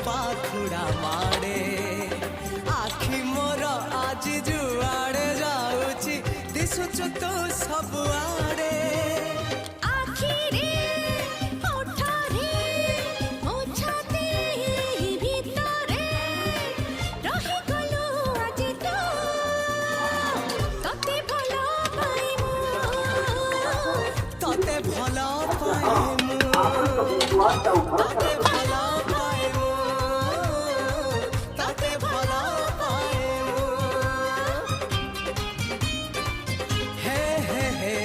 पाखुड़ा मारे आखि मोर आज जुआड़े जाऊची दिशुचु तू सबुआड़े तते भला पाए